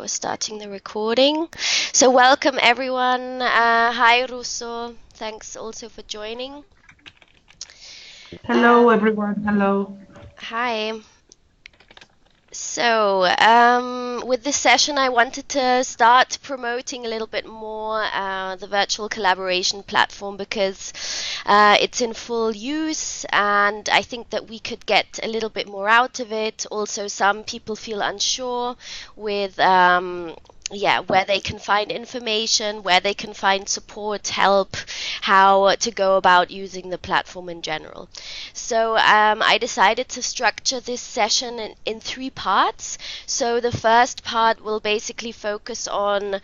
Starting the recording. So welcome everyone. Hi Russo. Thanks also for joining. Hello everyone. Hello. Hi. So with this session I wanted to start promoting a little bit more the virtual collaboration platform because it's in full use and I think that we could get a little bit more out of it. Also, some people feel unsure with where they can find information, where they can find support, help, how to go about using the platform in general. So I decided to structure this session in 3 parts. So the first part will basically focus on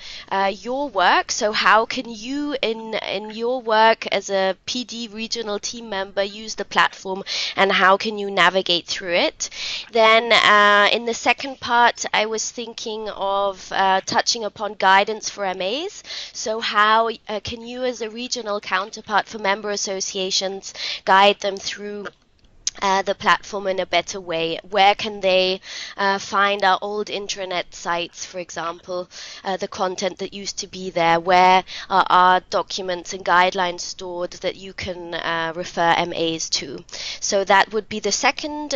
your work. So how can you in your work as a PD regional team member use the platform and how can you navigate through it? Then in the second part I was thinking of touching upon guidance for MAs. So how can you as a regional counterpart for member associations guide them through the platform in a better way? Where can they find our old intranet sites, for example, the content that used to be there? Where are our documents and guidelines stored that you can refer MAs to? So that would be the second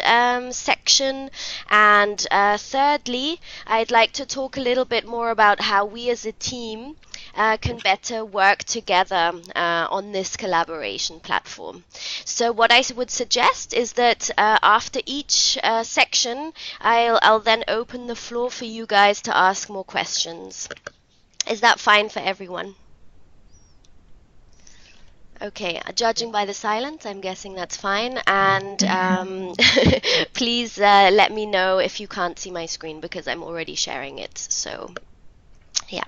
section. And thirdly, I'd like to talk a little bit more about how we as a team can better work together on this collaboration platform. So what I would suggest is that after each section, I'll then open the floor for you guys to ask more questions. Is that fine for everyone? Okay, judging by the silence, I'm guessing that's fine. And please let me know if you can't see my screen because I'm already sharing it. So yeah.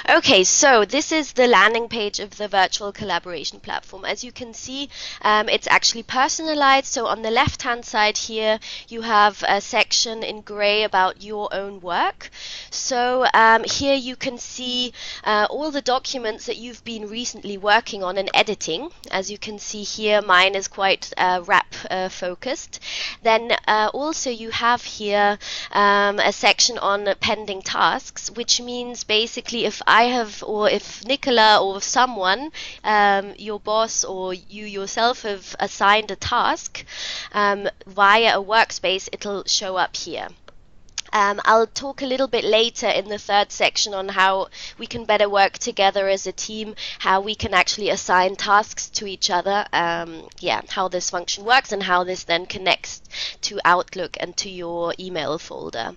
Okay, so this is the landing page of the virtual collaboration platform. As you can see, it's actually personalized. So on the left-hand side here, you have a section in gray about your own work. So here you can see all the documents that you've been recently working on and editing. As you can see here, mine is quite RAP focused. Then also you have here a section on pending tasks, which means basically if I have, or if Nicola or someone, your boss or you yourself have assigned a task via a workspace, it'll show up here. I'll talk a little bit later in the third section on how we can better work together as a team, how we can actually assign tasks to each other, how this function works and how this then connects to Outlook and to your email folder.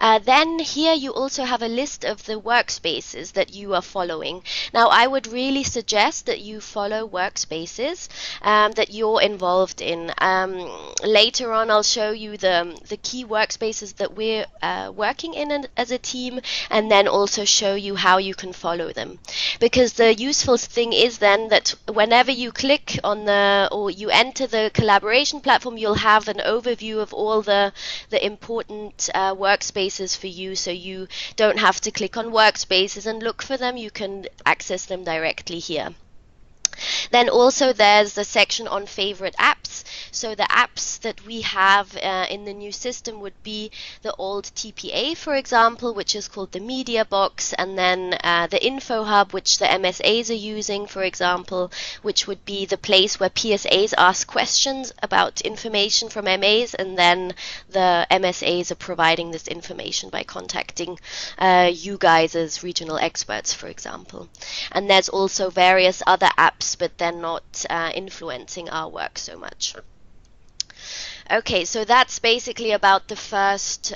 Then here you also have a list of the workspaces that you are following. Now I would really suggest that you follow workspaces that you're involved in. Later on I'll show you the key workspaces that we're working in as a team, and then also show you how you can follow them. Because the useful thing is then that whenever you click on or you enter the collaboration platform, you'll have an overview of all the important workspaces for you, so you don't have to click on workspaces and look for them. You can access them directly here. Then also there's the section on favorite apps. So the apps that we have in the new system would be the old TPA, for example, which is called the Media Box, and then the Info Hub, which the MSAs are using, for example, which would be the place where PSAs ask questions about information from MAs, and then the MSAs are providing this information by contacting you guys as regional experts, for example. And there's also various other apps, but they're not influencing our work so much. Okay, so that's basically about the first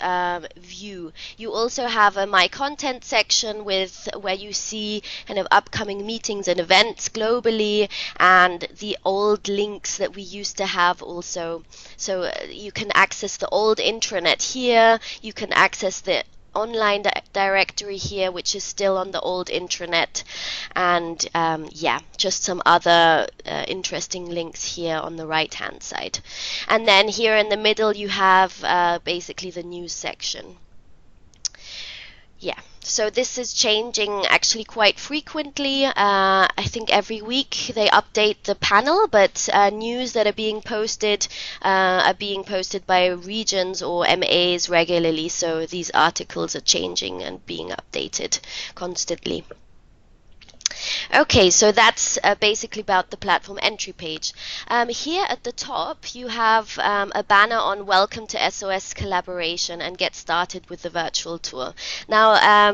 view. You also have a My Content section where you see kind of upcoming meetings and events globally, and the old links that we used to have also. So you can access the old intranet here. You can access the online directory here, which is still on the old intranet, and just some other interesting links here on the right hand side. And then here in the middle you have basically the news section. Yeah, so this is changing actually quite frequently. I think every week they update the panel, but news that are being posted by regions or MAs regularly. So these articles are changing and being updated constantly. Okay, so that's basically about the platform entry page. Here at the top, you have a banner on Welcome to SOS Collaboration and Get Started with the Virtual Tour. Now,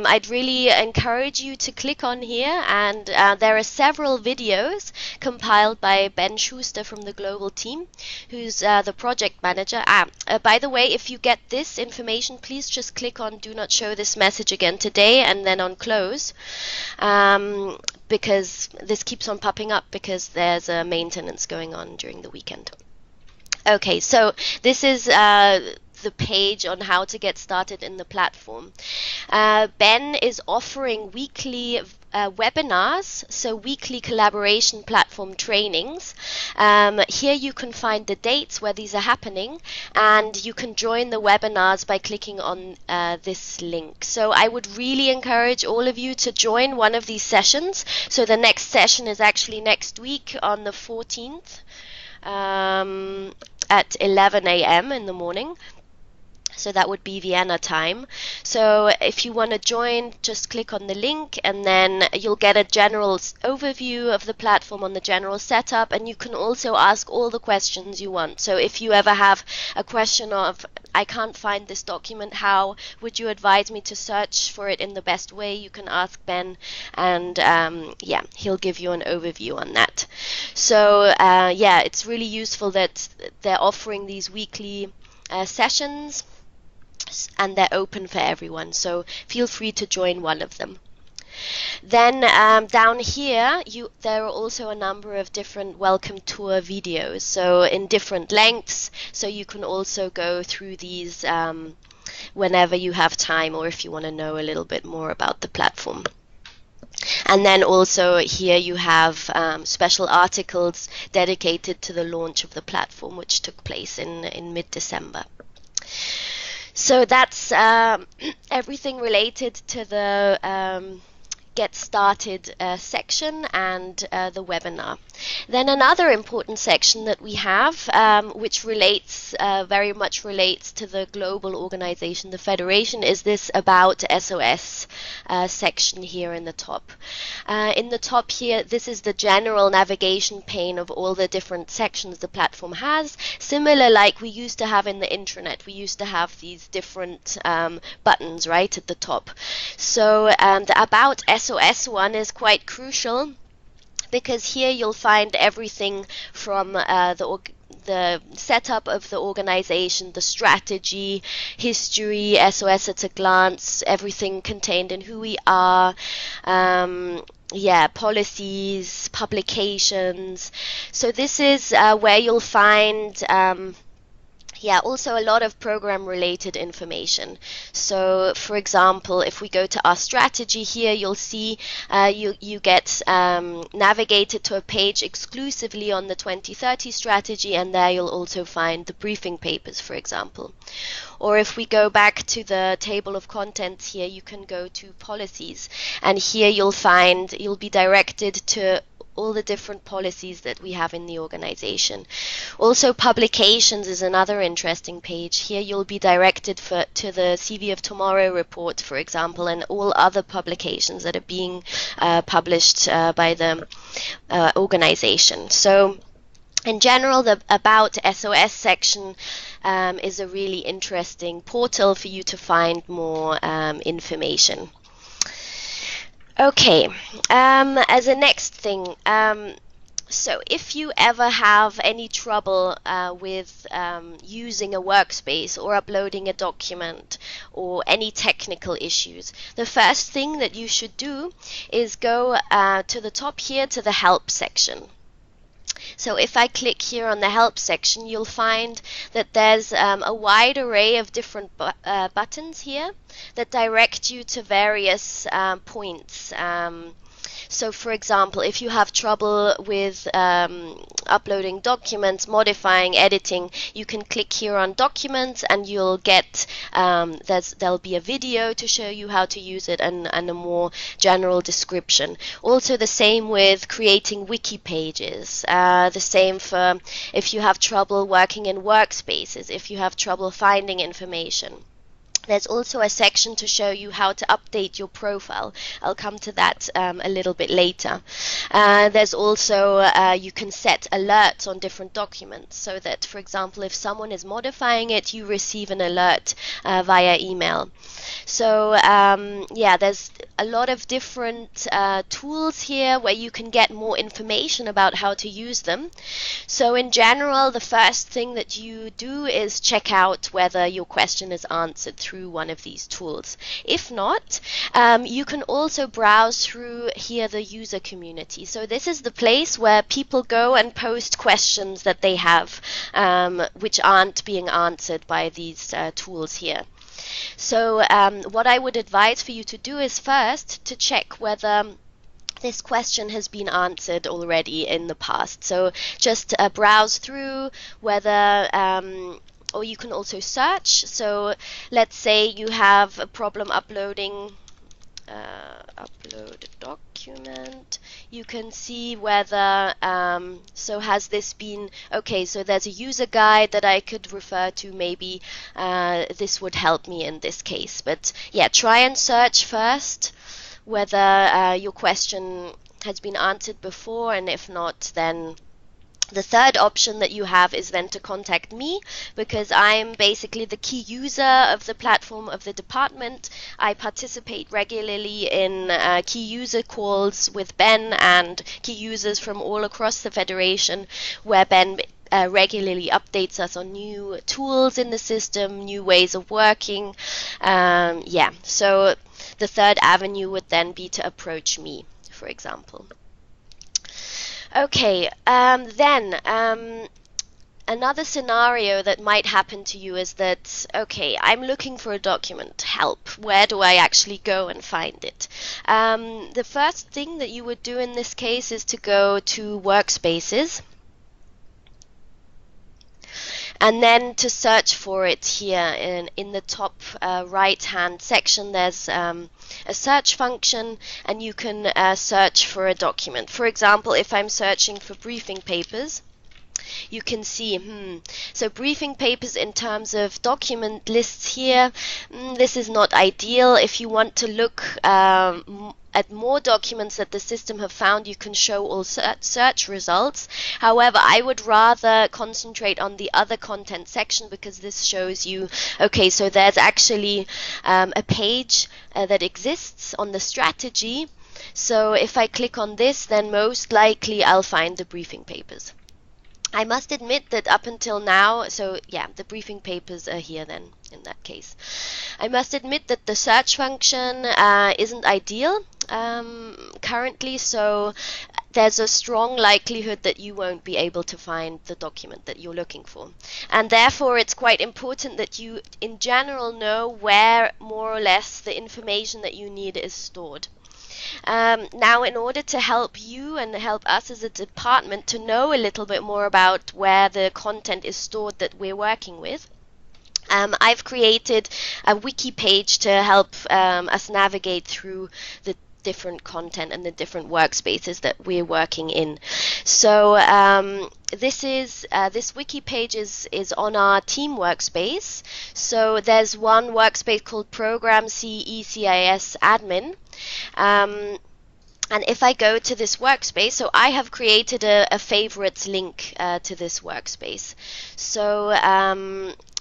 I'd really encourage you to click on here, and there are several videos compiled by Ben Schuster from the global team, who's the project manager. By the way, if you get this information, please just click on Do Not Show This Message Again Today and then on Close. Because this keeps on popping up because there's a maintenance going on during the weekend. Okay, so this is the page on how to get started in the platform. Ben is offering weekly webinars, so weekly collaboration platform trainings. Here you can find the dates where these are happening, and you can join the webinars by clicking on this link. So I would really encourage all of you to join one of these sessions. So the next session is actually next week on the 14th at 11 a.m. in the morning. So that would be Vienna time. So if you want to join, just click on the link, and then you'll get a general overview of the platform on the general setup, and you can also ask all the questions you want. So if you ever have a question of, I can't find this document, how would you advise me to search for it in the best way, you can ask Ben, and yeah, he'll give you an overview on that. So yeah, it's really useful that they're offering these weekly sessions, and they're open for everyone, so feel free to join one of them. Then down here there are also a number of different welcome tour videos, so in different lengths, so you can also go through these whenever you have time, or if you want to know a little bit more about the platform. And then also here you have special articles dedicated to the launch of the platform, which took place in mid-December. So that's everything related to the Get Started section and the webinar. Then another important section that we have, which relates very much relates to the global organization, the Federation, is this About SOS section here in the top. In the top here, this is the general navigation pane of all the different sections the platform has. Similar like we used to have in the intranet, we used to have these different buttons right at the top. So the About SOS one is quite crucial, because here you'll find everything from the setup of the organization, the strategy, history, SOS at a glance, everything contained in who we are, yeah, policies, publications. So this is where you'll find yeah, also a lot of program related information. So for example, if we go to our strategy here, you'll see you get navigated to a page exclusively on the 2030 strategy, and there you'll also find the briefing papers, for example. Or if we go back to the table of contents here, you can go to policies, and here you'll be directed to all the different policies that we have in the organization. Also, publications is another interesting page. Here you'll be directed to the CV of Tomorrow report, for example, and all other publications that are being published by the organization. So in general, the About SOS section is a really interesting portal for you to find more information. Okay, as a next thing, so if you ever have any trouble with using a workspace or uploading a document or any technical issues, the first thing that you should do is go to the top here to the Help section. So if I click here on the Help section, you'll find that there's a wide array of different buttons here that direct you to various points. So for example, if you have trouble with uploading documents, modifying, editing, you can click here on documents and you'll get, there'll be a video to show you how to use it and a more general description. Also the same with creating wiki pages, the same for if you have trouble working in workspaces, if you have trouble finding information. There's also a section to show you how to update your profile. I'll come to that a little bit later. There's also, you can set alerts on different documents so that, for example, if someone is modifying it, you receive an alert via email. So yeah, there's a lot of different tools here where you can get more information about how to use them. So in general, the first thing that you do is check out whether your question is answered through one of these tools. If not, you can also browse through here the user community. So this is the place where people go and post questions that they have which aren't being answered by these tools here. So what I would advise for you to do is first to check whether this question has been answered already in the past. So just browse through whether or you can also search. So let's say you have a problem uploading upload a document. You can see whether so has this been okay. So there's a user guide that I could refer to. Maybe this would help me in this case. But yeah, try and search first whether your question has been answered before, and if not, then the third option that you have is then to contact me, because I'm basically the key user of the platform of the department. I participate regularly in key user calls with Ben and key users from all across the Federation, where Ben regularly updates us on new tools in the system, new ways of working. Yeah, so the third avenue would then be to approach me, for example. Okay, then another scenario that might happen to you is that, okay, I'm looking for a document, help, where do I actually go and find it? The first thing that you would do in this case is to go to Workspaces, and then to search for it here in the top right hand section. There's a search function, and you can search for a document. For example, if I'm searching for briefing papers, you can see, so briefing papers in terms of document lists here, this is not ideal. If you want to look at more documents that the system have found, you can show all search results. However, I would rather concentrate on the other content section, because this shows you, okay, so there's actually a page that exists on the strategy. So if I click on this, then most likely I'll find the briefing papers. I must admit that up until now, so yeah, the briefing papers are here then in that case. I must admit that the search function isn't ideal currently, so there's a strong likelihood that you won't be able to find the document that you're looking for. And therefore, it's quite important that you in general know where more or less the information that you need is stored. Now, in order to help you and help us as a department to know a little bit more about where the content is stored that we're working with, I've created a wiki page to help us navigate through the different content and the different workspaces that we're working in. So this wiki page is on our team workspace. So there's one workspace called Program CECIS Admin. And if I go to this workspace, so I have created a favorites link to this workspace. So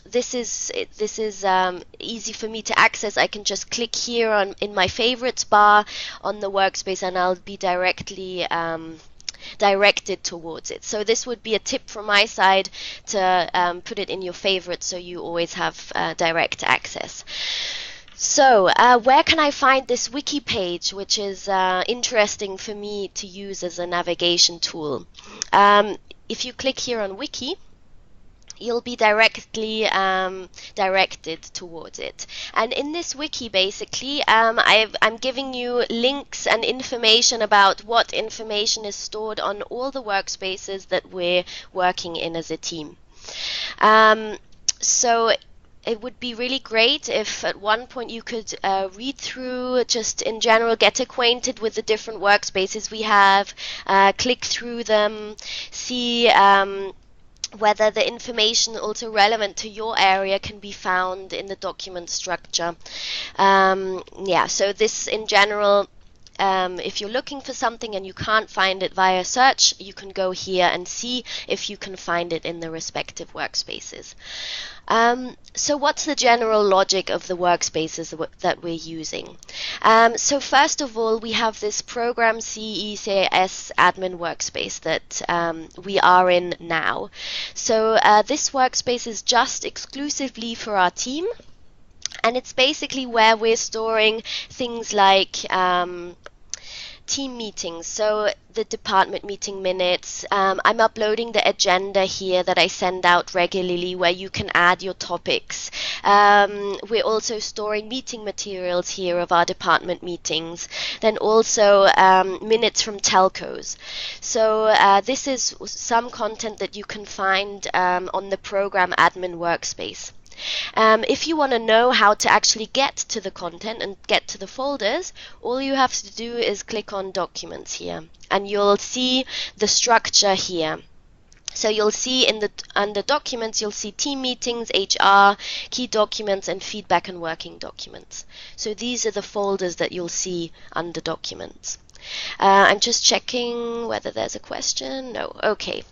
this is easy for me to access. I can just click here in my favorites bar on the workspace, and I'll be directly directed towards it. So this would be a tip from my side to put it in your favorites so you always have direct access. So where can I find this wiki page, which is interesting for me to use as a navigation tool? If you click here on wiki, you'll be directly directed towards it. And in this wiki, basically, I'm giving you links and information about what information is stored on all the workspaces that we're working in as a team. So it would be really great if at one point you could read through, just in general, get acquainted with the different workspaces we have, click through them, see whether the information also relevant to your area can be found in the document structure. Yeah, so this in general, if you're looking for something and you can't find it via search, you can go here and see if you can find it in the respective workspaces. So what's the general logic of the workspaces that we're using? So first of all, we have this program CECS admin workspace that we are in now. So this workspace is just exclusively for our team, and it's basically where we're storing things like team meetings, so the department meeting minutes. I'm uploading the agenda here that I send out regularly, where you can add your topics. We're also storing meeting materials here of our department meetings, then also minutes from telcos. So this is some content that you can find on the program admin workspace. If you want to know how to actually get to the content and get to the folders, all you have to do is click on Documents here, and you'll see the structure here. So you'll see under Documents, you'll see Team Meetings, HR, Key Documents, and Feedback and Working Documents. So these are the folders that you'll see under Documents. I'm just checking whether there's a question. No. Okay.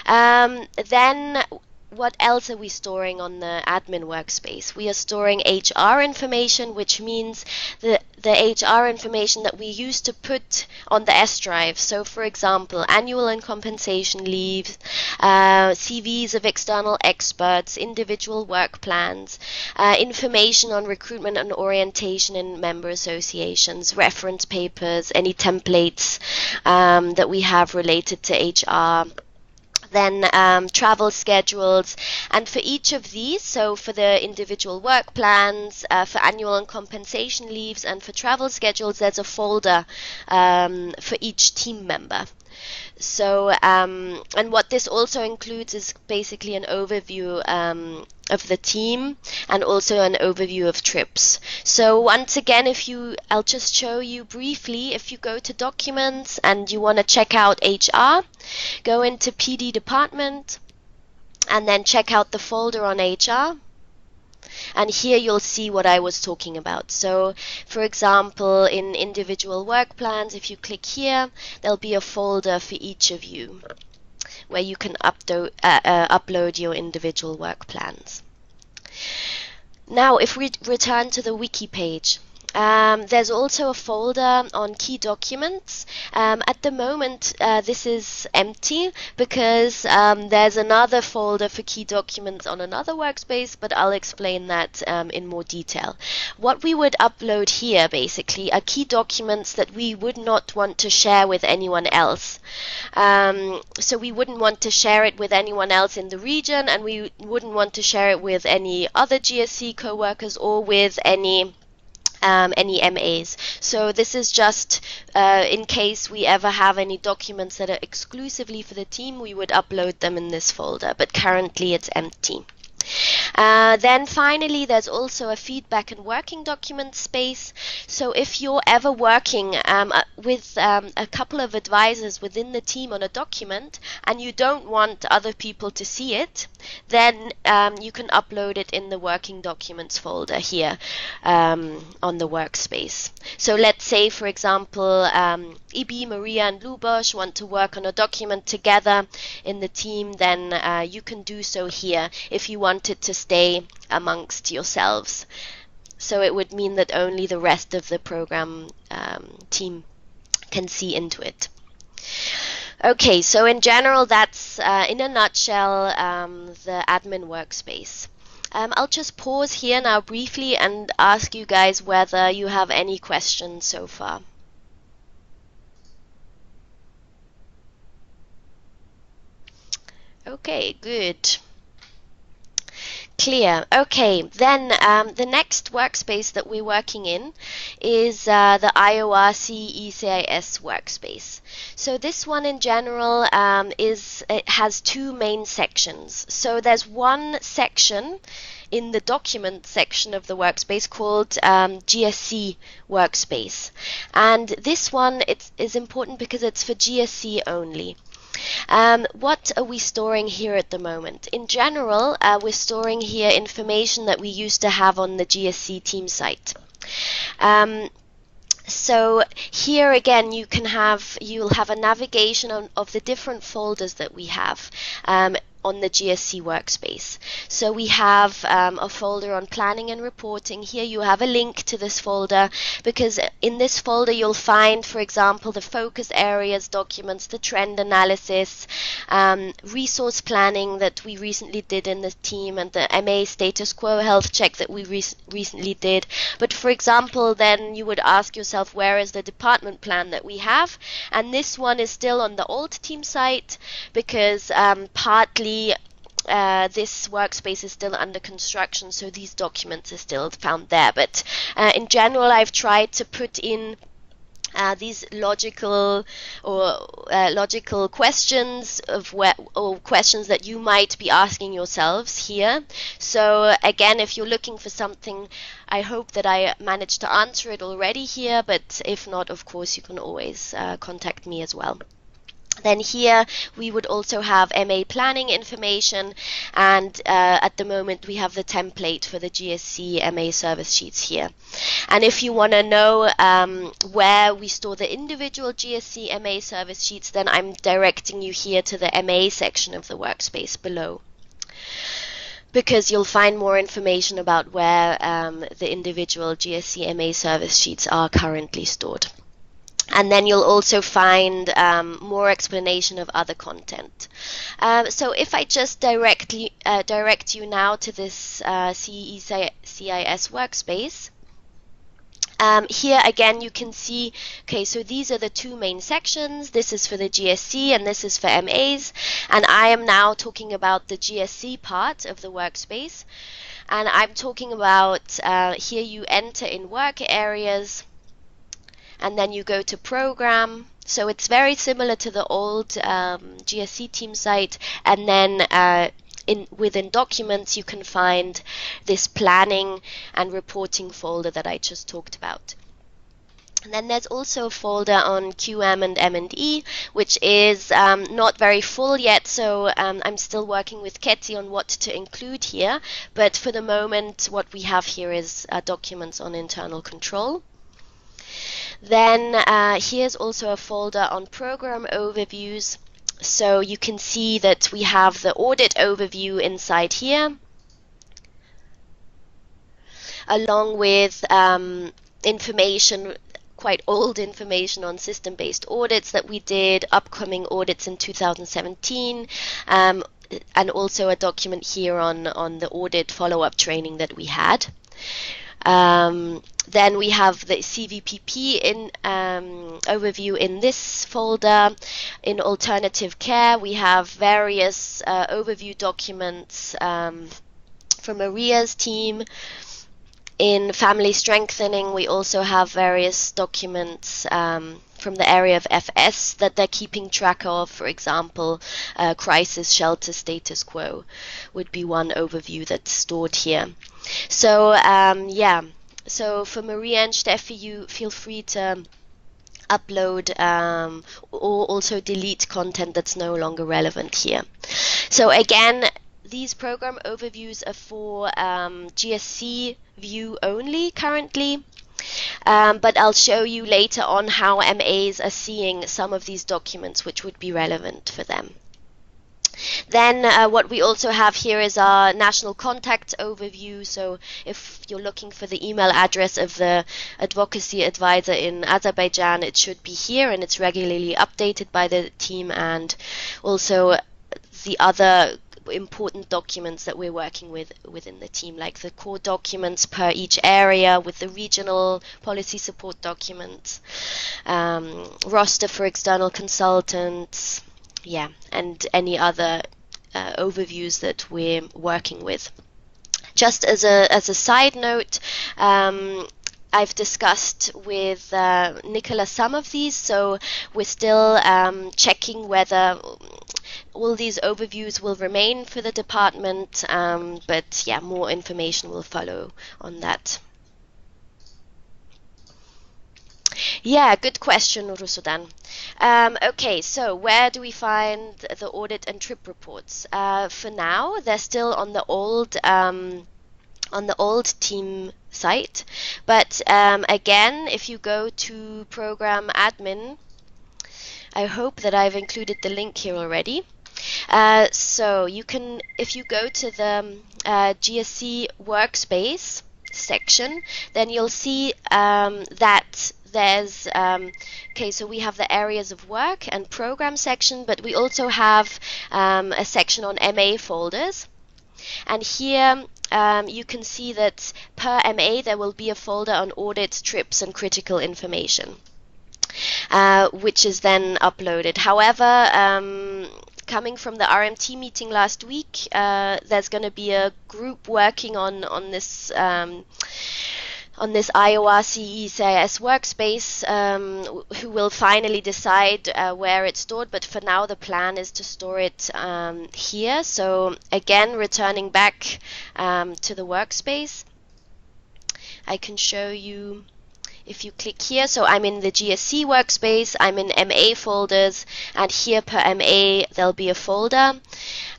Then what else are we storing on the admin workspace? We are storing HR information, which means the HR information that we used to put on the S drive. So, for example, annual and compensation leaves, CVs of external experts, individual work plans, information on recruitment and orientation in member associations, reference papers, any templates that we have related to HR. Then travel schedules, and for each of these, so for the individual work plans, for annual and compensation leaves, and for travel schedules, there's a folder for each team member. So, and what this also includes is basically an overview of the team, and also an overview of trips. So once again, I'll just show you briefly, if you go to Documents and you want to check out HR, go into PD Department, and then check out the folder on HR. And here you'll see what I was talking about. So, for example, in individual work plans, if you click here, there'll be a folder for each of you where you can upload your individual work plans. Now, if we return to the wiki page, there's also a folder on key documents. At the moment, this is empty because there's another folder for key documents on another workspace, but I'll explain that in more detail. What we would upload here, basically, are key documents that we would not want to share with anyone else. So we wouldn't want to share it with anyone else in the region, and we wouldn't want to share it with any other GSC co-workers or with any MAs. So this is just in case we ever have any documents that are exclusively for the team, we would upload them in this folder, but currently it's empty. Then finally, there's also a feedback and working document space. So if you're ever working with a couple of advisors within the team on a document and you don't want other people to see it, then you can upload it in the working documents folder here on the workspace. So let's say, for example, Ibi, Maria, and Luboš want to work on a document together in the team, then you can do so here if you want it to stay amongst yourselves. So it would mean that only the rest of the program team can see into it. Okay, so in general, that's in a nutshell the admin workspace. I'll just pause here now briefly and ask you guys whether you have any questions so far. Okay, good. Clear. Okay, then the next workspace that we're working in is the IORC ECIS workspace. So this one in general it has two main sections. So there's one section in the document section of the workspace called GSC workspace. And this one is important because it's for GSC only. What are we storing here at the moment? In general, we're storing here information that we used to have on the GSC team site. So here again, you'll have a navigation of the different folders that we have on the GSC workspace. So we have a folder on planning and reporting. Here you have a link to this folder because in this folder you'll find, for example, the focus areas documents, the trend analysis, resource planning that we recently did in the team, and the MA status quo health check that we recently did. But for example, then you would ask yourself, where is the department plan that we have? And this one is still on the old team site because partly this workspace is still under construction, so these documents are still found there. But in general, I've tried to put in these logical questions or questions that you might be asking yourselves here. So again, if you're looking for something, I hope that I managed to answer it already here, but if not, of course, you can always contact me as well. Then here we would also have MA planning information, and at the moment we have the template for the GSC MA service sheets here. And if you want to know where we store the individual GSC MA service sheets, then I'm directing you here to the MA section of the workspace below, because you'll find more information about where the individual GSC MA service sheets are currently stored. And then you'll also find more explanation of other content. So if I just direct you now to this CECIS workspace, here again you can see, okay, so these are the two main sections. This is for the GSC and this is for MAs. And I am now talking about the GSC part of the workspace. And I'm talking about, here you enter in work areas, and then you go to program. So it's very similar to the old GSC team site. And then within documents, you can find this planning and reporting folder that I just talked about. And then there's also a folder on QM and M&E, which is not very full yet, so I'm still working with Ketty on what to include here. But for the moment, what we have here is documents on internal control. Then here's also a folder on program overviews. So you can see that we have the audit overview inside here, along with information, quite old information on system-based audits that we did, upcoming audits in 2017, and also a document here on the audit follow-up training that we had. Then we have the CVPP overview in this folder. In alternative care, we have various overview documents from Maria's team. In family strengthening, we also have various documents from the area of FS that they're keeping track of. For example, crisis shelter status quo would be one overview that's stored here. So yeah, so for Maria and Steffi, you feel free to upload or also delete content that's no longer relevant here. So again, these program overviews are for GSC view only currently, but I'll show you later on how MAs are seeing some of these documents which would be relevant for them. Then what we also have here is our national contact overview. So if you're looking for the email address of the advocacy advisor in Azerbaijan, it should be here, and it's regularly updated by the team, and also the other important documents that we're working with within the team, like the core documents per each area with the regional policy support documents, roster for external consultants, yeah, and any other overviews that we're working with. Just as a side note, I've discussed with Nicola some of these, so we're still checking whether all these overviews will remain for the department, but yeah, more information will follow on that. Yeah, good question, Rusudan. Okay, so where do we find the audit and trip reports? For now, they're still on the old team site, but again, if you go to program admin, I hope that I've included the link here already. So you can, if you go to the GSC workspace section, then you'll see that there's okay, so we have the areas of work and program section, but we also have a section on MA folders. And here you can see that per MA there will be a folder on audits, trips, and critical information, which is then uploaded. However, coming from the RMT meeting last week, there's going to be a group working on this Iowa CECIS workspace, who will finally decide where it's stored, but for now the plan is to store it here. So again, returning back to the workspace, I can show you. If you click here, so I'm in the GSC workspace, I'm in MA folders, and here per MA there'll be a folder.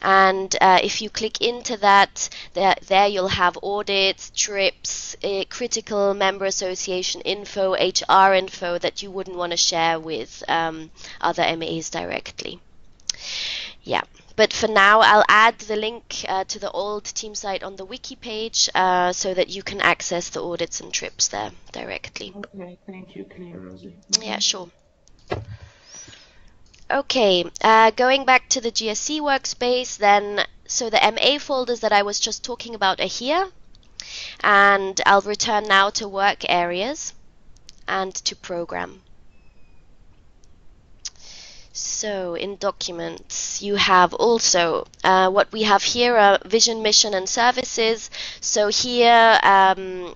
And if you click into that, there you'll have audits, trips, critical member association info, HR info that you wouldn't want to share with other MAs directly. Yeah. But for now, I'll add the link to the old team site on the wiki page so that you can access the audits and trips there directly. Okay, thank you, clear, Rosie. Yeah, sure. Okay, going back to the GSC workspace then, so the MA folders that I was just talking about are here. And I'll return now to work areas and to program. So in documents, you have also what we have here are vision, mission, and services. So here we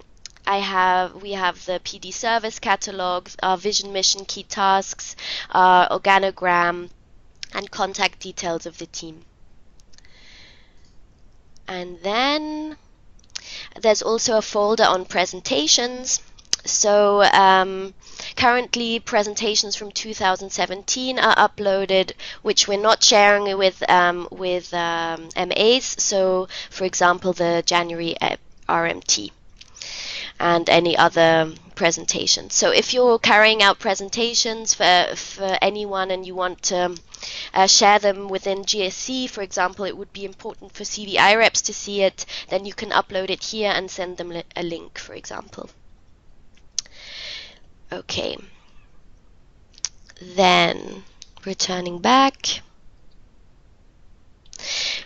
have the PD service catalog, our vision, mission, key tasks, our organogram, and contact details of the team. And then there's also a folder on presentations. So currently presentations from 2017 are uploaded, which we're not sharing with MAs. So for example, the January RMT and any other presentations. So if you're carrying out presentations for anyone and you want to share them within GSC, for example, it would be important for CVI reps to see it, then you can upload it here and send them a link, for example. Okay, then returning back,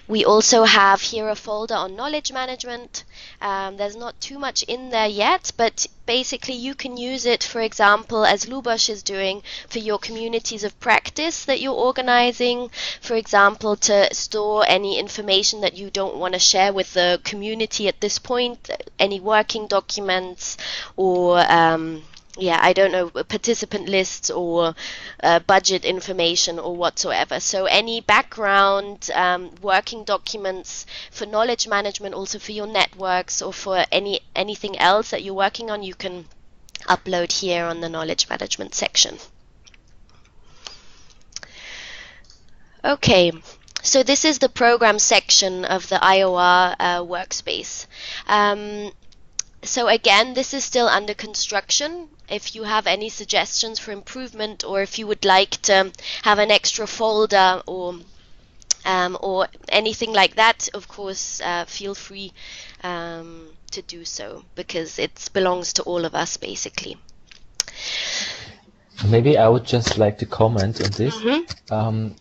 we also have here a folder on knowledge management. There's not too much in there yet, but basically you can use it, for example, as Luboš is doing, for your communities of practice that you're organizing, for example, to store any information that you don't want to share with the community at this point, any working documents or yeah, I don't know, participant lists or budget information or whatsoever. So any background working documents for knowledge management, also for your networks or for anything else that you're working on, you can upload here on the knowledge management section. Okay, so this is the program section of the Iowa workspace. So again, this is still under construction. If you have any suggestions for improvement, or if you would like to have an extra folder or anything like that, of course, feel free to do so, because it belongs to all of us, basically. Maybe I would just like to comment on this.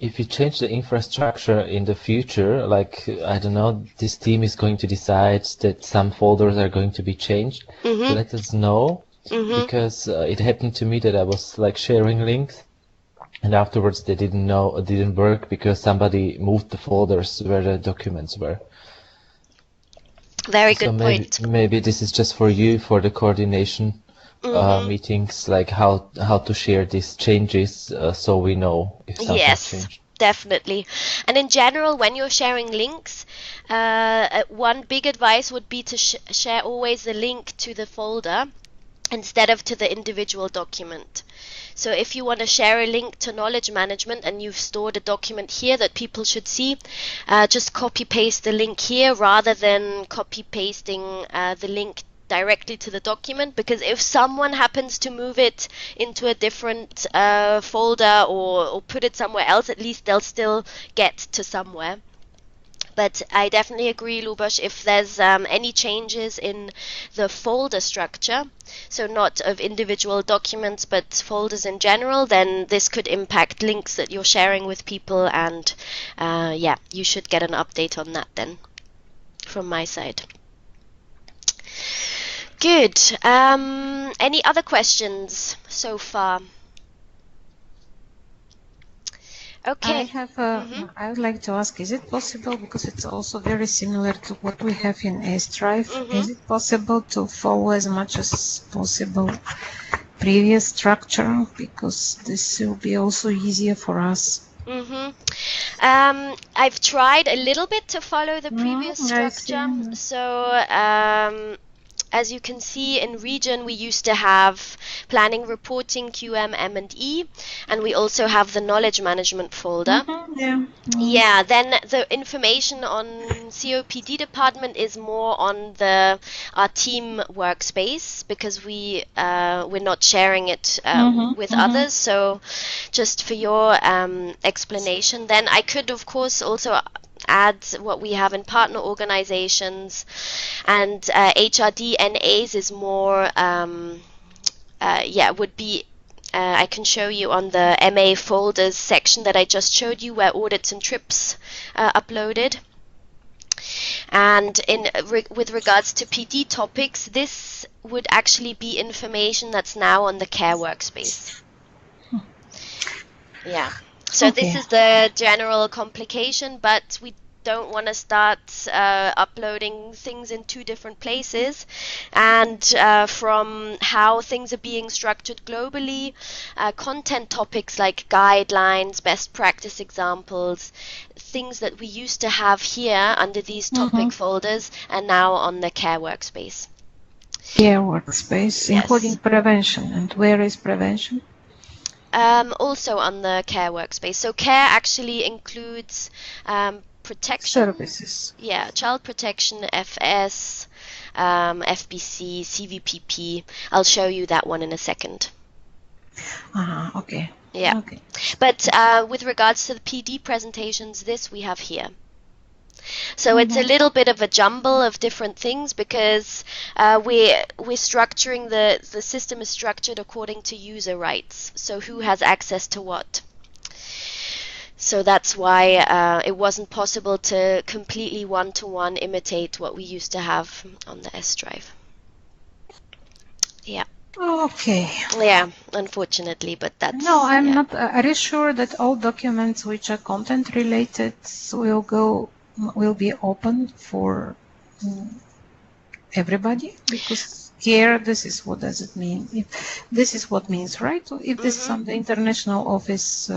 If you change the infrastructure in the future, like, I don't know, this team is going to decide that some folders are going to be changed, so let us know, because it happened to me that I was like sharing links and afterwards they didn't work because somebody moved the folders where the documents were. Very So good point. maybe this is just for you for the coordination meetings, like how to share these changes, so we know if something Yes, changed. definitely. And in general, when you're sharing links, one big advice would be to share always the link to the folder instead of to the individual document. So if you want to share a link to knowledge management and you've stored a document here that people should see, just copy paste the link here rather than copy pasting the link directly to the document, because if someone happens to move it into a different folder or put it somewhere else, at least they'll still get to somewhere. But I definitely agree, Luboš, if there's any changes in the folder structure, so not of individual documents, but folders in general, then this could impact links that you're sharing with people, and yeah, you should get an update on that then, from my side. Good. Any other questions so far? Okay. I would like to ask, is it possible, because it's also very similar to what we have in S-Drive, is it possible to follow as much as possible previous structure, because this will be also easier for us? I've tried a little bit to follow the previous structure. So as you can see, in region we used to have planning, reporting, QM, M&E, and we also have the knowledge management folder. Yeah, then the information on COPD department is more on our team workspace, because we're not sharing it with others. So just for your explanation, then I could of course also add what we have in partner organizations, and HRD NAs is more would be I can show you on the MA folders section that I just showed you, where audits and trips uploaded. And with regards to PD topics, this would actually be information that's now on the care workspace. Yeah. So this is the general complication, but we don't want to start uploading things in two different places. And from how things are being structured globally, content topics like guidelines, best practice examples, things that we used to have here under these topic folders are now on the care workspace. Care workspace, including prevention. And where is prevention? Also on the care workspace. So care actually includes protection services. Yeah, child protection, FS, FBC, CVPP. I'll show you that one in a second. Okay. Yeah. Okay. But with regards to the PD presentations, this we have here. So it's a little bit of a jumble of different things, because we're structuring the system is structured according to user rights. So who has access to what? So that's why it wasn't possible to completely one-to-one imitate what we used to have on the S-Drive. Yeah. Okay. Yeah, unfortunately, but that's... No, I'm not. Are you sure that all documents which are content related will be open for everybody? Because here, this is what does it mean? If this is what means, right? If this is on the international office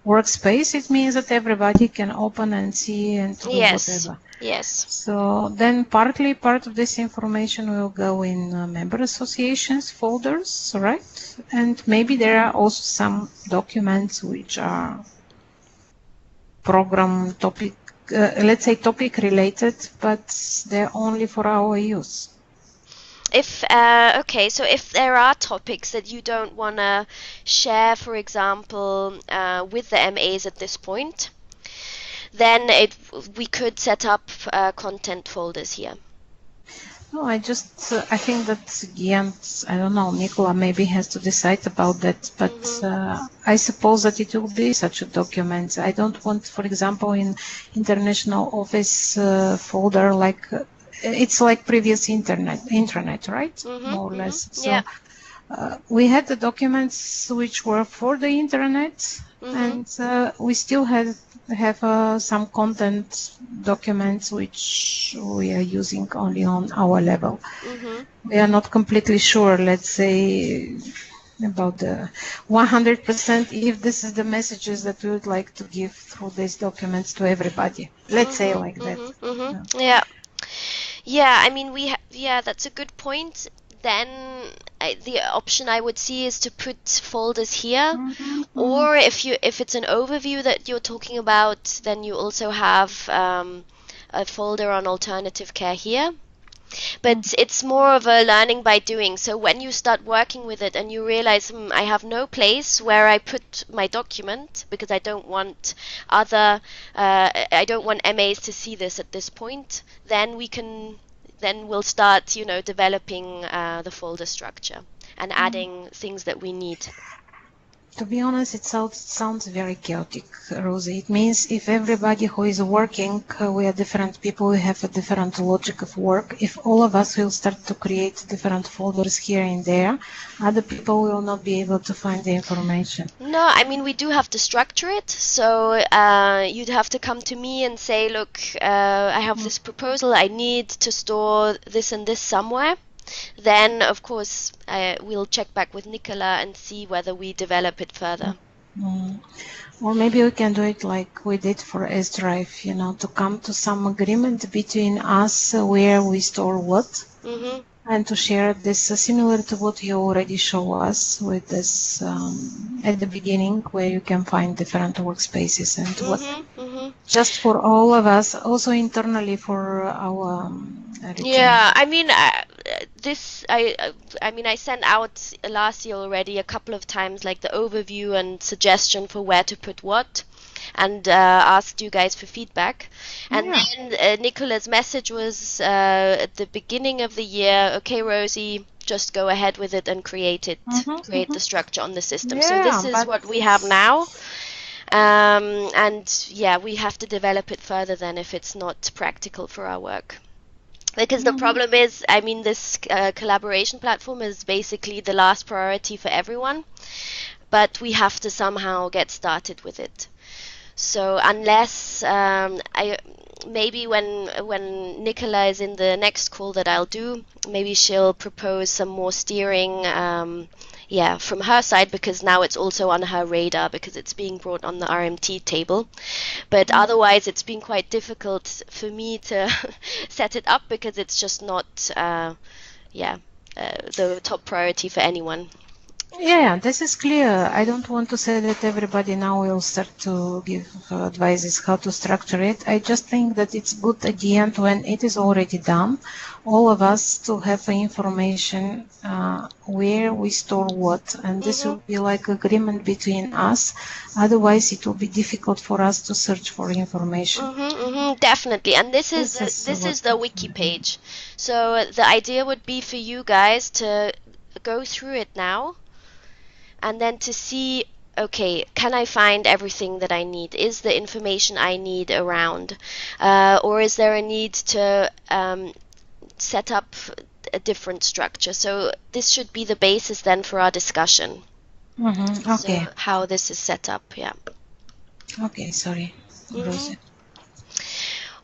workspace, it means that everybody can open and see and do whatever. Yes. So then part of this information will go in member associations folders, right? And maybe there are also some documents which are program topic, let's say topic related, but they're only for our use. Okay, so if there are topics that you don't want to share, for example, with the MAs at this point, then we could set up content folders here. No, I think that, again, I don't know, Nicola maybe has to decide about that, but I suppose that it will be such a document. I don't want, for example, in international office folder, like, it's like previous intranet, right? More or less. So we had the documents which were for the internet, and we still have some content documents which we are using only on our level. We are not completely sure, let's say, about the 100% if this is the messages that we would like to give through these documents to everybody. Let's say like that. Yeah, I mean, that's a good point. Then the option I would see is to put folders here, or if it's an overview that you're talking about, then you also have a folder on alternative care here. But it's more of a learning by doing. So when you start working with it and you realize I have no place where I put my document because I don't want I don't want MAs to see this at this point, then we'll start, developing the folder structure and adding things that we need. To be honest, it sounds very chaotic, Rosie. It means if everybody who is working, we are different people, we have a different logic of work. If all of us will start to create different folders here and there, other people will not be able to find the information. No, I mean, we do have to structure it. So you'd have to come to me and say, look, I have this proposal. I need to store this and this somewhere. Then, of course, we'll check back with Nicola and see whether we develop it further. Or maybe we can do it like we did for S-Drive, to come to some agreement between us where we store what, and to share this similar to what you already show us with this at the beginning, where you can find different workspaces and what. Just for all of us, also internally for our Yeah, I mean, I sent out last year already a couple of times, like the overview and suggestion for where to put what, and asked you guys for feedback. And then Nicola's message was at the beginning of the year, okay, Rosie, just go ahead with it and create the structure on the system. So this is what we have now. And yeah, we have to develop it further then if it's not practical for our work. Because the problem is, I mean, this collaboration platform is basically the last priority for everyone, but we have to somehow get started with it. So unless maybe when Nicola is in the next call that I'll do, maybe she'll propose some more steering from her side, because now it's also on her radar because it's being brought on the RMT table. But otherwise, it's been quite difficult for me to set it up because it's just not, the top priority for anyone. Yeah, this is clear. I don't want to say that everybody now will start to give advices how to structure it. I just think that it's good at the end when it is already done, all of us to have information where we store what, and this will be like agreement between us. Otherwise, it will be difficult for us to search for information. Definitely, and this is the wiki page. So the idea would be for you guys to go through it now. And then to see, okay, can I find everything that I need? Is the information I need around? Or is there a need to set up a different structure? So this should be the basis then for our discussion. Okay. So how this is set up, yeah. Okay, sorry, Rosie.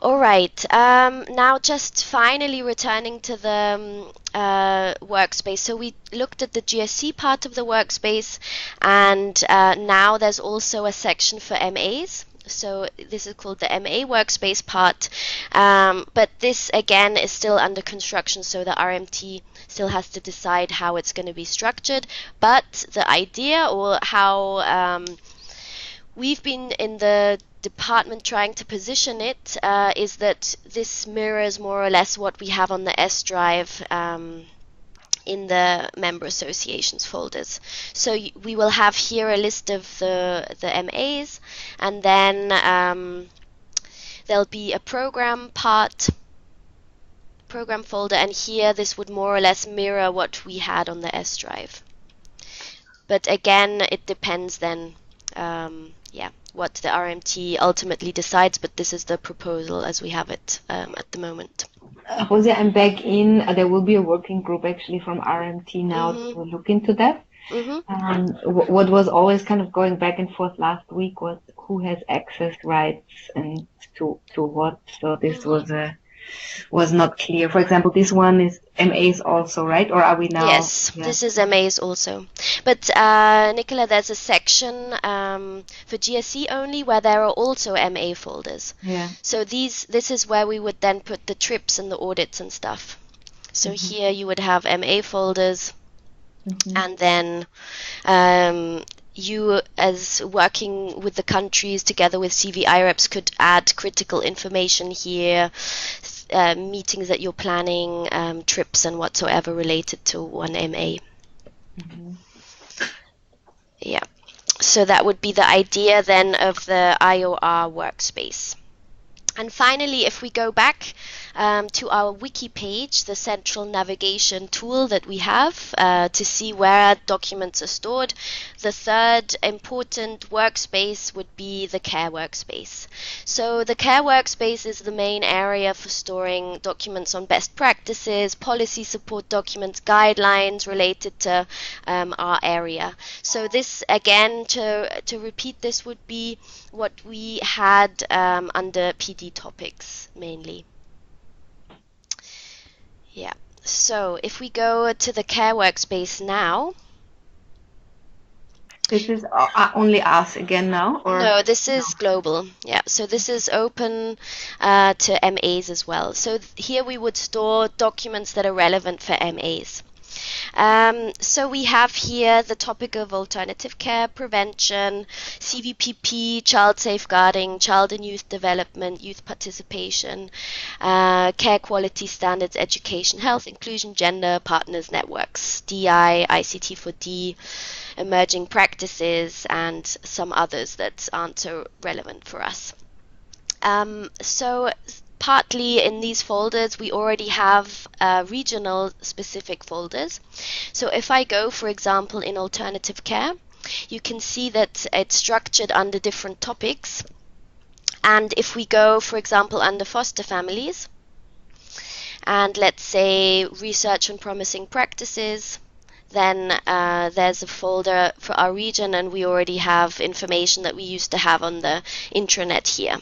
All right. Now, just finally returning to the workspace. So we looked at the GSC part of the workspace, and now there's also a section for MAs. So this is called the MA workspace part. But this, again, is still under construction, so the RMT still has to decide how it's going to be structured. But the idea, or how we've been in the department trying to position it, is that this mirrors more or less what we have on the S drive in the member associations folders. So we will have here a list of the MAs, and then there'll be a program folder, and here this would more or less mirror what we had on the S drive. But again, it depends then what the RMT ultimately decides, but this is the proposal as we have it at the moment. Jose, I'm back in. There will be a working group actually from RMT now to look into that. Mm-hmm. What was always kind of going back and forth last week was who has access rights and to what. So this was not clear. For example, this one is MAs also, right? Or are we now? Yes, Yeah. this is MAs also. But Nicola, there's a section for GSC only where there are also MA folders. Yeah. So this is where we would then put the trips and the audits and stuff. So here you would have MA folders, and then you, as working with the countries together with CVI reps, could add critical information here, meetings that you're planning, trips and whatsoever related to one MA. Yeah. So that would be the idea then of the IOR workspace. And finally, if we go back to our wiki page, the central navigation tool that we have to see where documents are stored, the third important workspace would be the care workspace. So the care workspace is the main area for storing documents on best practices, policy support documents, guidelines related to our area. So this, again, to repeat, this would be what we had under PD topics mainly. Yeah, so if we go to the care workspace now. This is only us again now? Or? No, this is global. Yeah, so this is open to MAs as well. So here we would store documents that are relevant for MAs. So we have here the topic of alternative care, prevention, CVPP, child safeguarding, child and youth development, youth participation, care quality standards, education, health, inclusion, gender, partners, networks, DI, ICT for D, emerging practices, and some others that aren't so relevant for us. So partly in these folders we already have regional specific folders. So if I go, for example, in alternative care, you can see that it's structured under different topics. And if we go, for example, under foster families, and let's say research on promising practices, then there's a folder for our region, and we already have information that we used to have on the intranet here.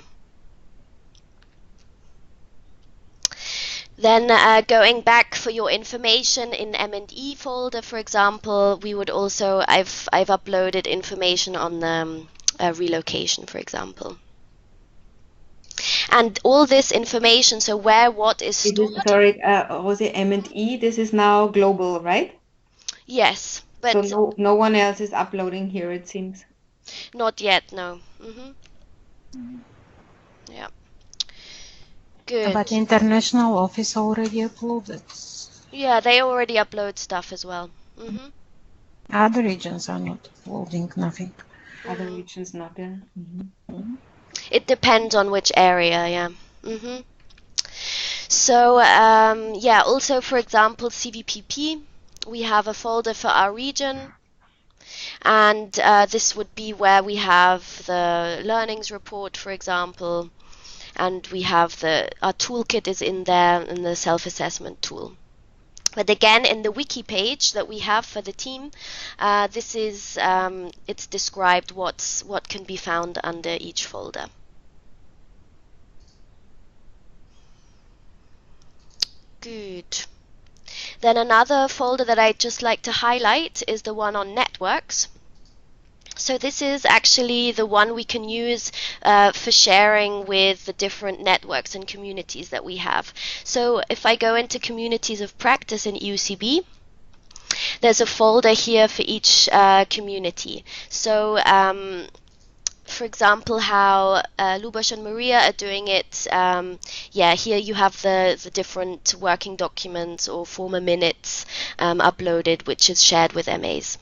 Then going back for your information in M&E folder, for example, we would also, I've uploaded information on the relocation, for example. And all this information, so where what is stored. Sorry, was it M&E? This is now global, right? Yes, but so no one else is uploading here, it seems. Not yet, no. Yeah. Good. But international office already uploaded. Yeah, they already upload stuff as well. Other regions are not uploading nothing. Other regions not, yeah. It depends on which area, yeah. So, yeah, also, for example, CVPP, we have a folder for our region. And this would be where we have the learnings report, for example. And we have our toolkit is in there, in the self-assessment tool. But again, in the wiki page that we have for the team, this is it's described what can be found under each folder. Good. Then another folder that I'd just like to highlight is the one on networks. So this is actually the one we can use for sharing with the different networks and communities that we have. So if I go into communities of practice in EUCB, there's a folder here for each community. So for example, how Lubos and Maria are doing it, yeah, here you have the different working documents or former minutes uploaded, which is shared with MAs.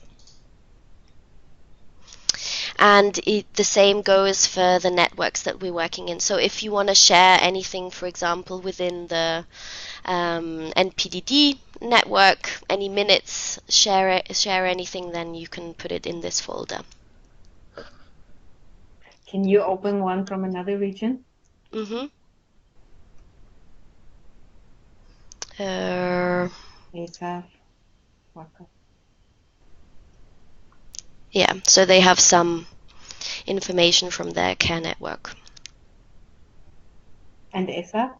And the same goes for the networks that we're working in. So if you want to share anything, for example, within the NPDD network, any minutes, share anything, then you can put it in this folder. Can you open one from another region? Yeah, so they have some information from their care network. And ESA?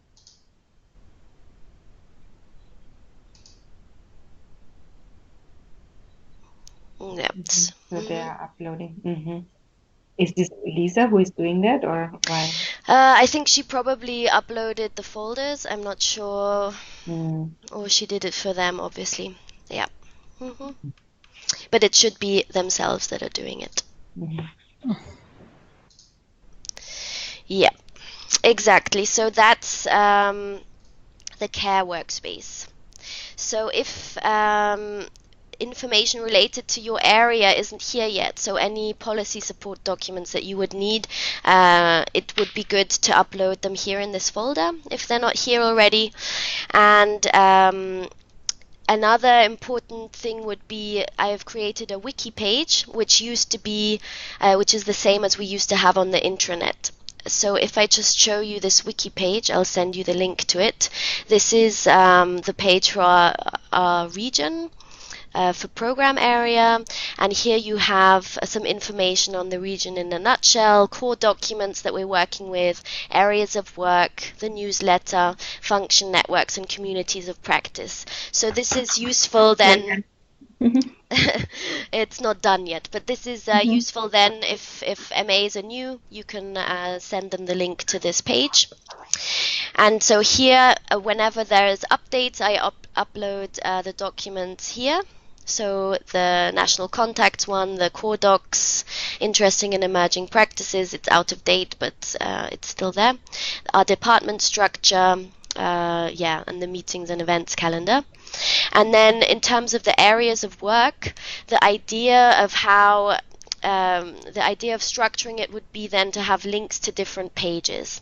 Yeah. So they are uploading. Is this Lisa who is doing that, or why? I think she probably uploaded the folders. I'm not sure. Or she did it for them, obviously. Yeah. But it should be themselves that are doing it. Yeah, exactly. So that's the care workspace. So if information related to your area isn't here yet, so any policy support documents that you would need, it would be good to upload them here in this folder if they're not here already. And another important thing would be I have created a wiki page, which is the same as we used to have on the intranet. So if I just show you this wiki page, I'll send you the link to it. This is the page for our region, for program area, and here you have some information on the region in a nutshell, core documents that we're working with, areas of work, the newsletter, function networks, and communities of practice. So this is useful then. It's not done yet, but this is useful then if MAs are new, you can send them the link to this page. And so here, whenever there is updates, I upload the documents here. So the national contacts one, the core docs, interesting and emerging practices, it's out of date, but it's still there. Our department structure, and the meetings and events calendar. And then in terms of the areas of work, the idea of structuring it would be then to have links to different pages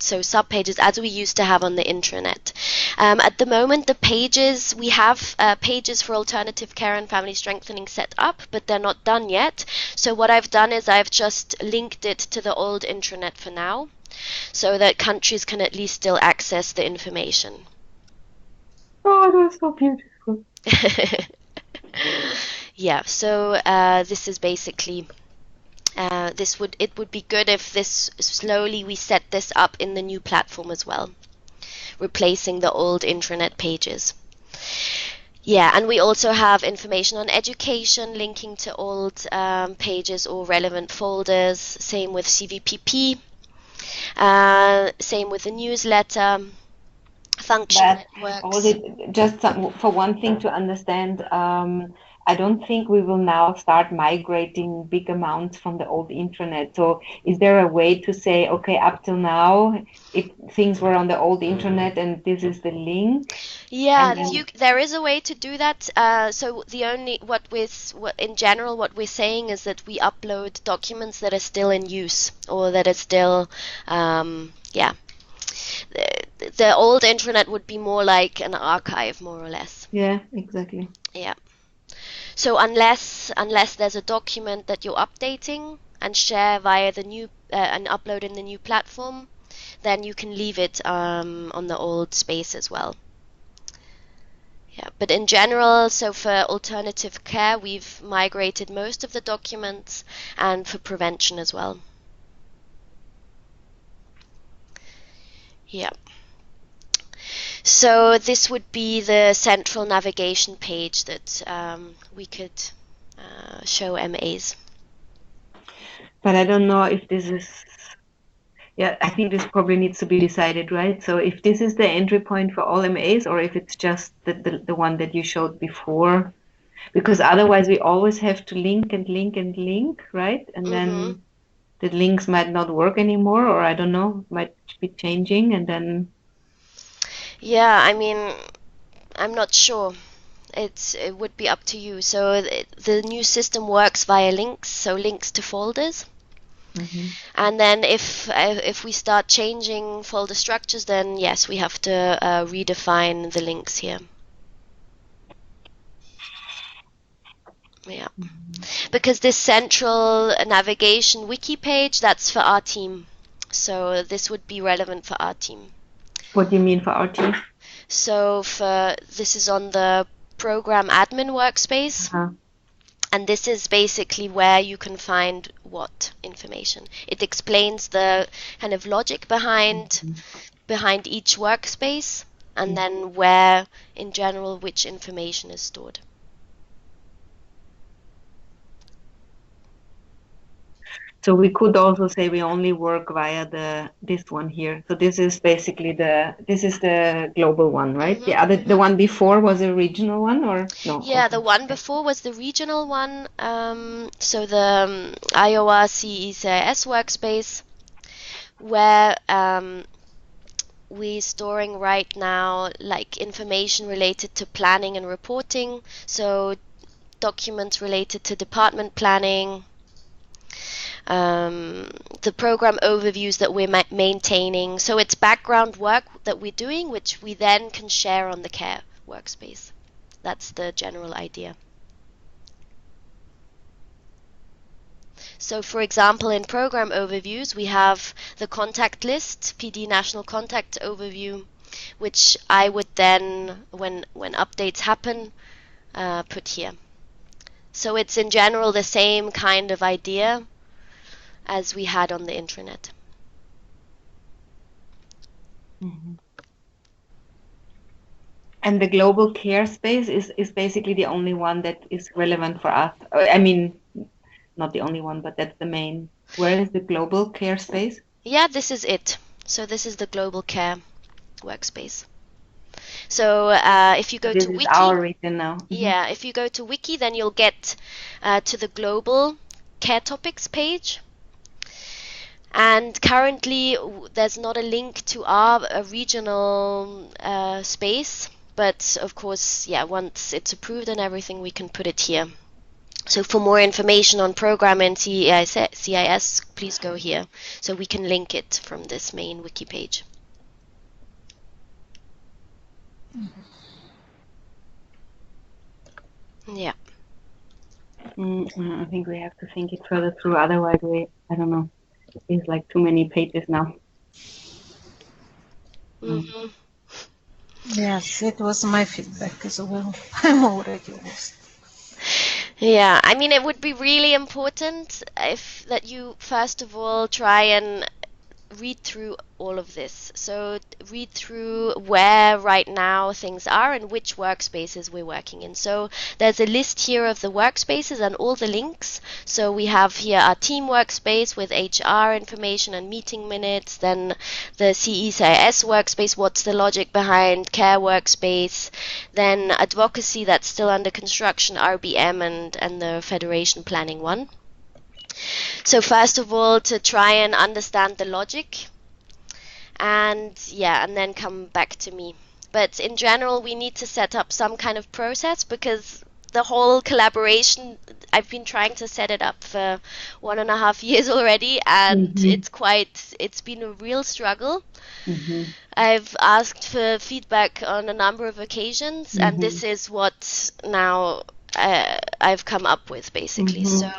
so subpages as we used to have on the intranet. At the moment, we have pages for alternative care and family strengthening set up, but they're not done yet. So what I've done is I've just linked it to the old intranet for now, so that countries can at least still access the information. Oh, that's so beautiful. Yeah, so this is basically it would be good if we set this up in the new platform as well, replacing the old intranet pages. Yeah, and we also have information on education, linking to old pages or relevant folders. Same with CVPP. Same with the newsletter. Function networks. Just for one thing to understand, I don't think we will now start migrating big amounts from the old intranet. So is there a way to say, okay, up till now, if things were on the old intranet and this is the link? Yeah, there is a way to do that. So what we're saying is that we upload documents that are still in use or that are still, The old intranet would be more like an archive, more or less. Yeah, exactly. Yeah. So unless there's a document that you're updating and share via the new and upload in the new platform, then you can leave it on the old space as well. Yeah, but in general, so for alternative care, we've migrated most of the documents, and for prevention as well. Yeah. So this would be the central navigation page that we could show MAs. But I don't know if this is... Yeah, I think this probably needs to be decided, right? So if this is the entry point for all MAs, or if it's just the one that you showed before, because otherwise we always have to link and link and link, right? And then the links might not work anymore, or I don't know, might be changing, and then... Yeah, I mean, I'm not sure. It would be up to you. So the new system works via links, so links to folders. And then if we start changing folder structures, then yes, we have to redefine the links here. Yeah, because this central navigation wiki page, that's for our team. So this would be relevant for our team. What do you mean for our team? So this is on the program admin workspace. And this is basically where you can find what information. It explains the kind of logic behind each workspace, and then where, in general, which information is stored. So we could also say we only work via this one here. So this is basically the global one, right? The one before was a regional one, or no? Yeah, the one before was the regional one. So the Iowa CECIS workspace, where we're storing right now like information related to planning and reporting. So documents related to department planning. The program overviews that we're maintaining. So it's background work that we're doing, which we then can share on the care workspace. That's the general idea. So for example, in program overviews, we have the contact list, PD National Contact Overview, which I would then, when updates happen, put here. So it's in general the same kind of idea as we had on the intranet. And the global care space is basically the only one that is relevant for us. I mean, not the only one, but that's the main. Where is the global care space? Yeah, this is it. So this is the global care workspace. So if you go to Wiki, this is our region now. Yeah, if you go to Wiki, then you'll get to the global care topics page. And currently, there's not a link to our regional space, but of course, yeah, once it's approved and everything, we can put it here. So for more information on program and CIS, please go here. So we can link it from this main Wiki page. Yeah. I think we have to think it further through. Otherwise, I don't know. It's like too many pages now. Yes, it was my feedback as well. I'm already lost. Yeah, I mean, it would be really important that you first of all try and read through all of this. So read through where right now things are and which workspaces we're working in. So there's a list here of the workspaces and all the links. So we have here our team workspace with HR information and meeting minutes, then the CECIS workspace, what's the logic behind care workspace, then advocacy, that's still under construction, RBM and the federation planning one. So first of all, to try and understand the logic, and then come back to me. But in general, we need to set up some kind of process, because the whole collaboration, I've been trying to set it up for 1.5 years already, and it's been a real struggle. I've asked for feedback on a number of occasions, and this is what now I've come up with, basically. So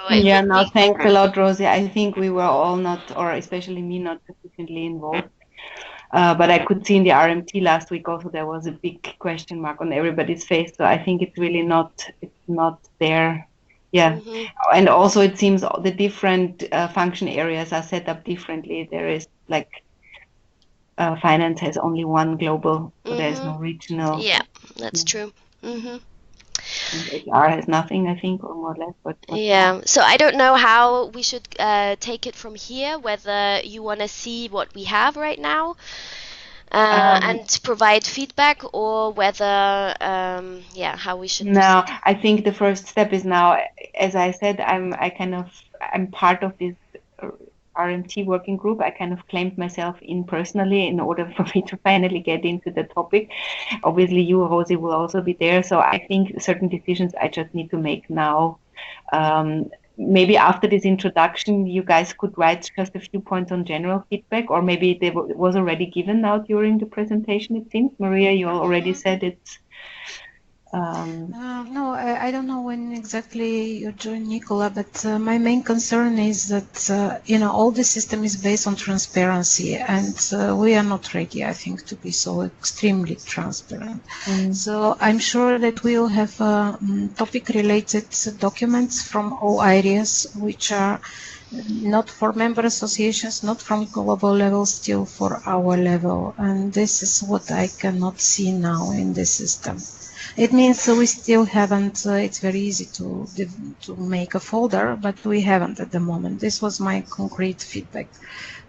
thanks a lot, Rosie. I think we were all not, or especially me, not sufficiently involved. But I could see in the RMT last week also there was a big question mark on everybody's face. So I think it's really not there. Yeah. And also it seems the different function areas are set up differently. There is like finance has only one global, so there's no regional. Yeah, that's true. And HR has nothing, I think, or more or less. But yeah, so I don't know how we should take it from here, whether you want to see what we have right now and provide feedback, or whether, how we should No, I think the first step is now, as I said, I'm part of this RMT working group. I kind of claimed myself in personally in order for me to finally get into the topic. Obviously, you, Rosie, will also be there. So I think certain decisions I just need to make now. Maybe after this introduction, you guys could write just a few points on general feedback, or maybe it was already given now during the presentation, it seems. Maria, you already said it's No, I don't know when exactly you joined, Nicola, but my main concern is that, all the system is based on transparency, and we are not ready, I think, to be so extremely transparent. So I'm sure that we will have topic-related documents from all areas, which are not for member associations, not from global level, still for our level. And this is what I cannot see now in the system. It means we still haven't, it's very easy to make a folder, but we haven't at the moment. This was my concrete feedback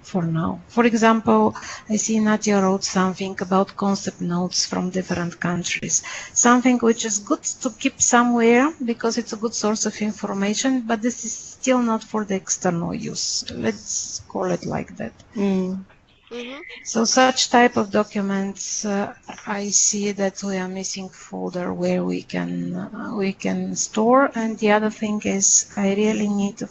for now. For example, I see Nadia wrote something about concept notes from different countries, something which is good to keep somewhere because it's a good source of information, but this is still not for the external use. Let's call it like that. So such type of documents, I see that we are missing folder where we can store. And the other thing is, I really need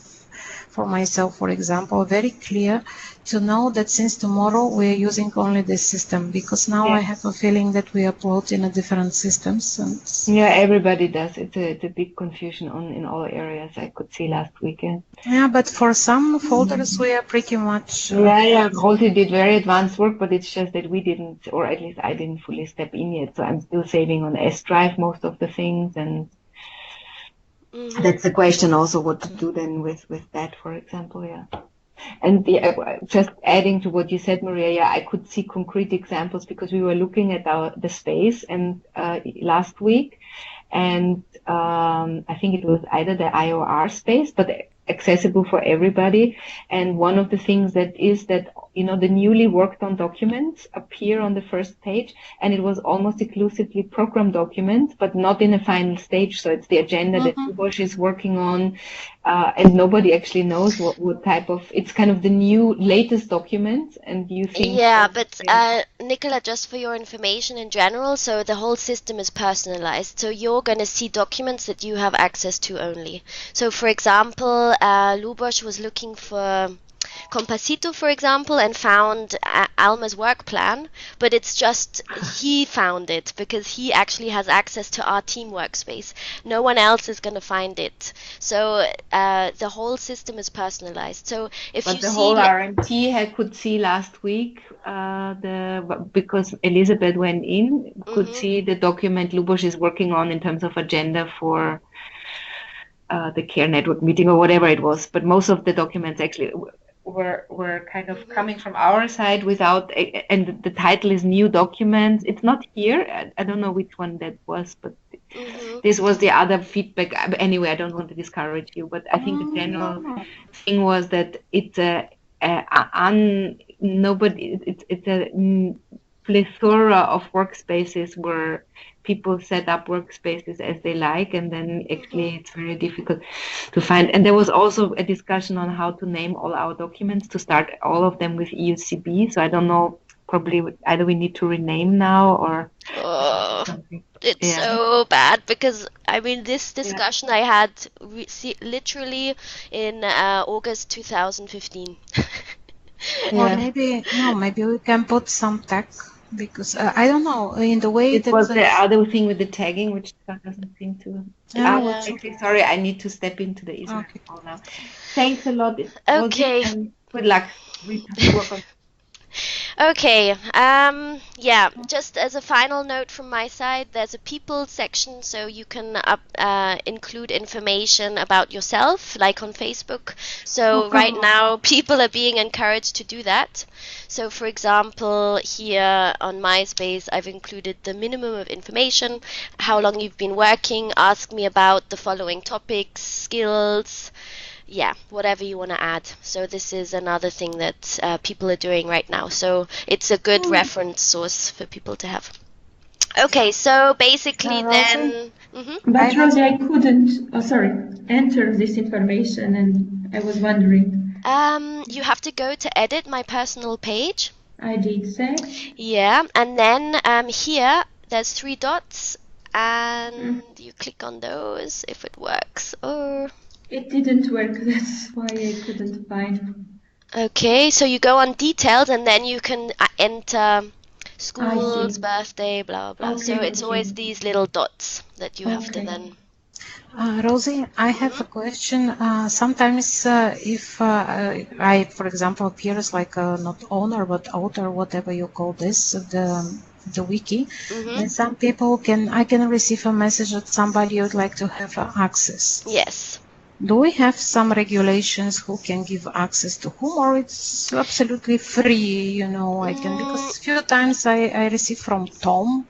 for myself, for example, very clear to know that since tomorrow we are using only this system, because now I have a feeling that we upload in a different systems. And yeah, everybody does. It's a big confusion in all areas. I could see last weekend. Yeah, but for some folders we are pretty much. Rolti did very advanced work, but it's just that we didn't, or at least I didn't fully step in yet. So I'm still saving on S drive most of the things, and that's the question also what to do then with that, for example. And just adding to what you said, Maria, I could see concrete examples because we were looking at the space and last week, and I think it was either the IOR space, but accessible for everybody. And one of the things that is that, the newly worked on documents appear on the first page, and it was almost exclusively program documents, but not in a final stage. So it's the agenda that Lubos is working on, and nobody actually knows what type of, it's kind of the new latest documents. And you think... Yeah, but Nicola, just for your information in general, so the whole system is personalized. So you're going to see documents that you have access to only. So for example, Lubos was looking for Compasito, for example, and found Alma's work plan, but it's just he found it because he actually has access to our team workspace. No one else is going to find it. So the whole system is personalized. So if but you the see whole RMT I could see last week, because Elizabeth went in, could see the document Lubos is working on in terms of agenda for the care network meeting or whatever it was. But most of the documents actually were kind of coming from our side without, and the title is new documents. It's not here. I don't know which one that was, but this was the other feedback. Anyway, I don't want to discourage you, but I think the general thing was that it's a plethora of workspaces where people set up workspaces as they like, and then actually it's very difficult to find. And there was also a discussion on how to name all our documents, to start all of them with EUCB. So I don't know, probably either we need to rename now or something. It's so bad because I mean this discussion I had literally in August 2015. Or maybe we can put some tag, because I don't know, in the way it that was the other thing with the tagging, which doesn't seem to. Actually, sorry, I need to step into the Israel call now. Thanks a lot. Okay. And good luck. We work on. Okay, just as a final note from my side, there's a people section, so you can include information about yourself, like on Facebook. So right now, people are being encouraged to do that. So for example, here on MySpace, I've included the minimum of information, how long you've been working, ask me about the following topics, skills, whatever you want to add. So this is another thing that people are doing right now. So it's a good reference source for people to have. Okay, so basically then... But Rosie, I couldn't, enter this information, and I was wondering. You have to go to edit my personal page. I did say. Yeah, and then here there's 3 dots, and you click on those if it works, or... It didn't work, that's why I couldn't find. Okay, so you go on details and then you can enter School's birthday, blah, blah, blah. Okay, So it's okay. always these little dots that you have to Okay. then... Rosie, I have a question. Sometimes if I, for example, appears like a not owner but author, whatever you call this, the wiki, and some people I can receive a message that somebody would like to have access. Yes. Do we have some regulations who can give access to whom, or it's absolutely free? You know, I can, because a few times I receive from Tom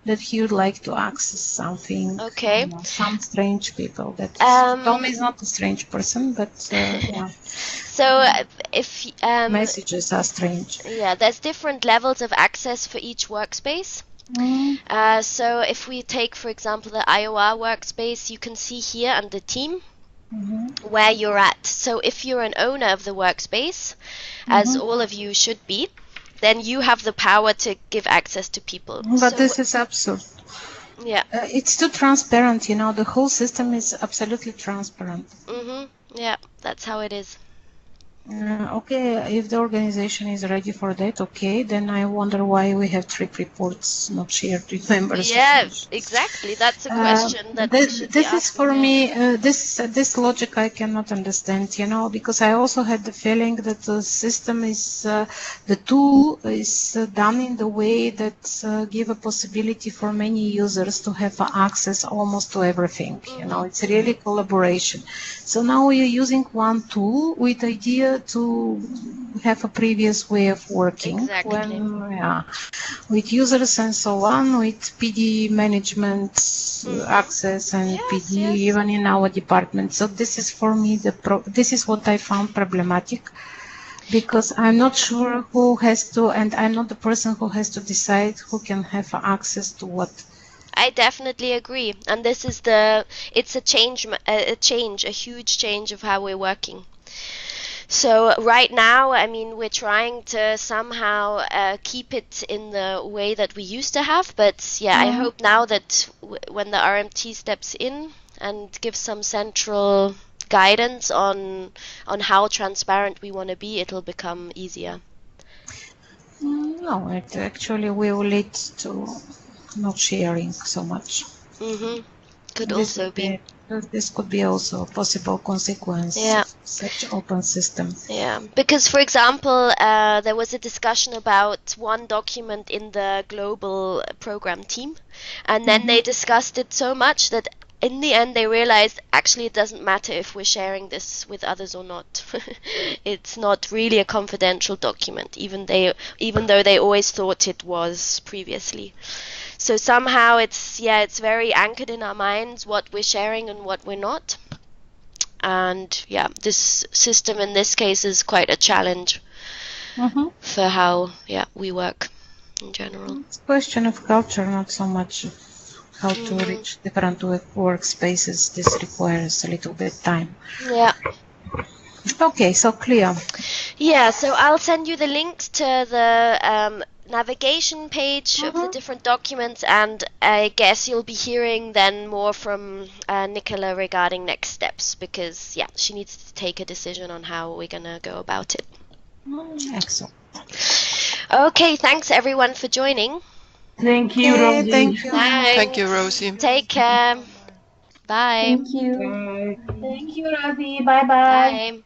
that he would like to access something. Okay. You know, some strange people. Tom is not a strange person, but yeah. So if Messages are strange. yeah, there's different levels of access for each workspace. So if we take, for example, the IOR workspace, you can see here under team where you're at. So if you're an owner of the workspace, as all of you should be, then you have the power to give access to people. But this is absurd. Yeah. It's too transparent, you know, the whole system is absolutely transparent. Yeah, that's how it is. Okay, if the organization is ready for that, okay, then I wonder why we have trip reports not shared with members. Yeah, exactly. That's a question that we should be this is for me, this logic I cannot understand, you know, because I also had the feeling that the system is, the tool is done in the way that give a possibility for many users to have access almost to everything, you know, it's really collaboration. So now we are using one tool with the idea to have a previous way of working. Exactly. With users and so on, with PD management access and PD even in our department. So this is for me this is what I found problematic, because I'm not sure who has to, and I'm not the person who has to decide who can have access to what. I definitely agree, and this is it's a change, a huge change of how we're working. So right now, I mean, we're trying to somehow keep it in the way that we used to have, but yeah, I hope now that when the RMT steps in and gives some central guidance on how transparent we want to be, it'll become easier. No, it actually will lead to not sharing so much. Could also be. This could be also a possible consequence of such open system. Yeah, because for example, there was a discussion about one document in the global program team, and then they discussed it so much that in the end they realized actually it doesn't matter if we're sharing this with others or not. It's not really a confidential document, even though they always thought it was previously. So somehow it's very anchored in our minds what we're sharing and what we're not. And yeah, this system in this case is quite a challenge for how we work in general. It's a question of culture, not so much of how to reach different workspaces. This requires a little bit time. Yeah. Okay, so clear. Yeah, so I'll send you the links to the navigation page of the different documents, and I guess you'll be hearing then more from Nicola regarding next steps, because she needs to take a decision on how we're gonna go about it. Excellent. Okay, thanks everyone for joining. Thank you, Rosie. Thank you. Thank you, Rosie. Take care. Bye. Thank you. Thank you, Rosie. Bye-bye. Bye.